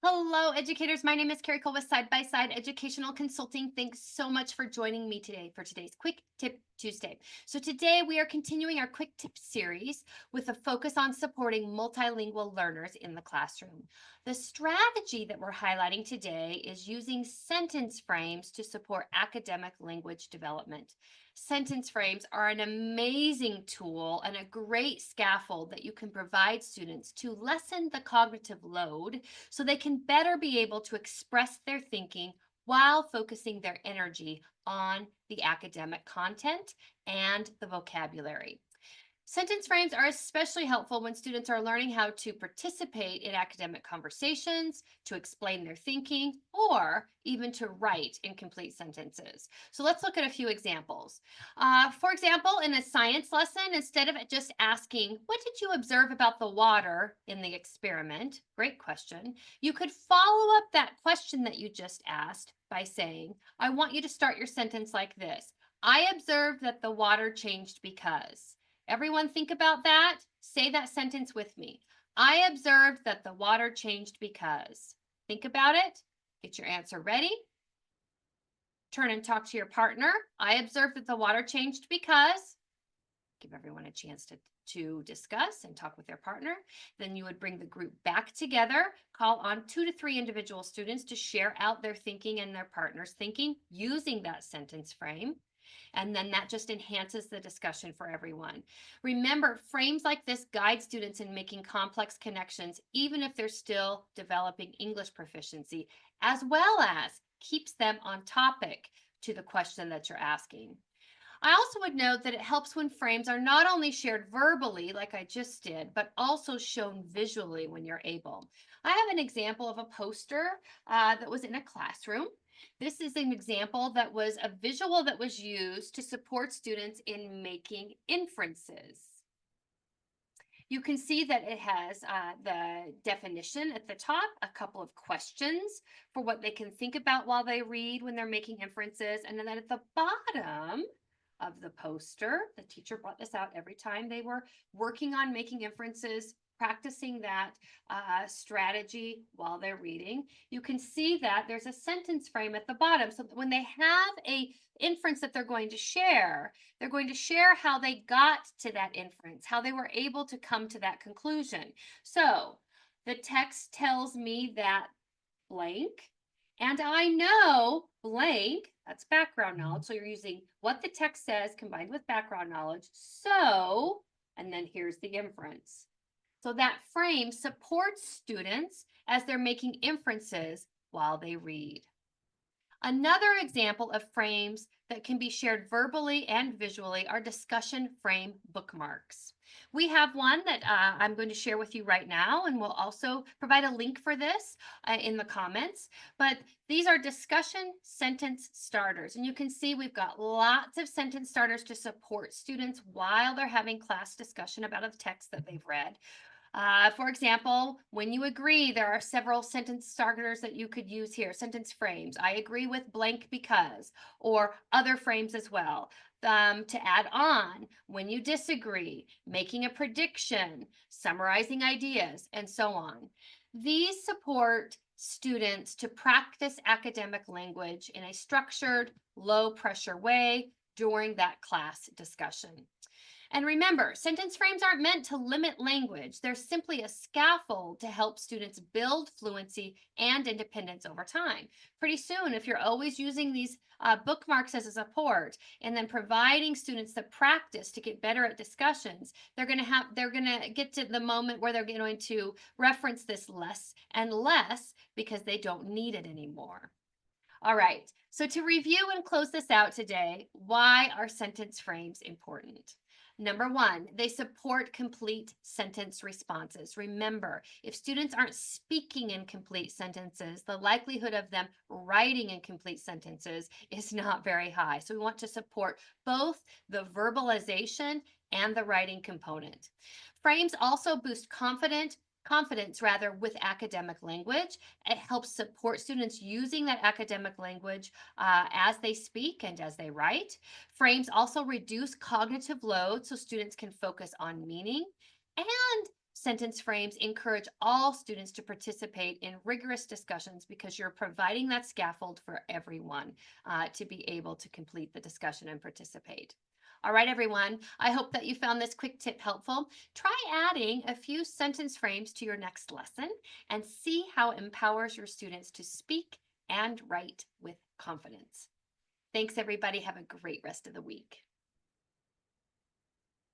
Hello, educators. My name is Carrie Cole with Side by Side Educational Consulting. Thanks so much for joining me today for today's Quick Tip Tuesday. So, today we are continuing our Quick Tip series with a focus on supporting multilingual learners in the classroom. The strategy that we're highlighting today is using sentence frames to support academic language development. Sentence frames are an amazing tool and a great scaffold that you can provide students to lessen the cognitive load so they can better be able to express their thinking while focusing their energy on the academic content and the vocabulary. Sentence frames are especially helpful when students are learning how to participate in academic conversations, to explain their thinking, or even to write incomplete sentences. So let's look at a few examples. For example, in a science lesson, instead of just asking, "What did you observe about the water in the experiment?" Great question. You could follow up that question that you just asked by saying, "I want you to start your sentence like this. I observed that the water changed because." Everyone think about that. Say that sentence with me. I observed that the water changed because. Think about it. Get your answer ready. Turn and talk to your partner. I observed that the water changed because. Give everyone a chance to discuss and talk with their partner. Then you would bring the group back together, call on 2 to 3 individual students to share out their thinking and their partner's thinking using that sentence frame. And then that just enhances the discussion for everyone. Remember, frames like this guide students in making complex connections, even if they're still developing English proficiency, as well as keeps them on topic to the question that you're asking. I also would note that it helps when frames are not only shared verbally, like I just did, but also shown visually when you're able. I have an example of a poster that was in a classroom. This is an example that was a visual that was used to support students in making inferences. You can see that it has the definition at the top, a couple of questions for what they can think about while they read when they're making inferences. And then at the bottom of the poster, the teacher brought this out every time they were working on making inferences, practicing that strategy while they're reading. You can see that there's a sentence frame at the bottom so that when they have a inference that they're going to share, they're going to share how they got to that inference, how they were able to come to that conclusion. So the text tells me that blank, and I know blank, that's background knowledge. So you're using what the text says combined with background knowledge. So, and then here's the inference. So that frame supports students as they're making inferences while they read. Another example of frames that can be shared verbally and visually are discussion frame bookmarks. We have one that I'm going to share with you right now, and we'll also provide a link for this in the comments. But these are discussion sentence starters. And you can see we've got lots of sentence starters to support students while they're having class discussion about a text that they've read. For example, when you agree, there are several sentence starters that you could use here, sentence frames. I agree with blank because, or other frames as well. To add on, when you disagree, making a prediction, summarizing ideas, and so on. These support students to practice academic language in a structured, low pressure way during that class discussion. And remember, sentence frames aren't meant to limit language. They're simply a scaffold to help students build fluency and independence over time. Pretty soon, if you're always using these bookmarks as a support and then providing students the practice to get better at discussions, they're going to get to the moment where they're going to reference this less and less because they don't need it anymore. All right, so to review and close this out today, why are sentence frames important? Number one, they support complete sentence responses. Remember, if students aren't speaking in complete sentences, the likelihood of them writing in complete sentences is not very high. So we want to support both the verbalization and the writing component. Frames also boost confidence with academic language. It helps support students using that academic language as they speak and as they write. Frames also reduce cognitive load so students can focus on meaning, and sentence frames encourage all students to participate in rigorous discussions because you're providing that scaffold for everyone to be able to complete the discussion and participate. All right, everyone, I hope that you found this quick tip helpful. Try adding a few sentence frames to your next lesson and see how it empowers your students to speak and write with confidence. Thanks, everybody. Have a great rest of the week.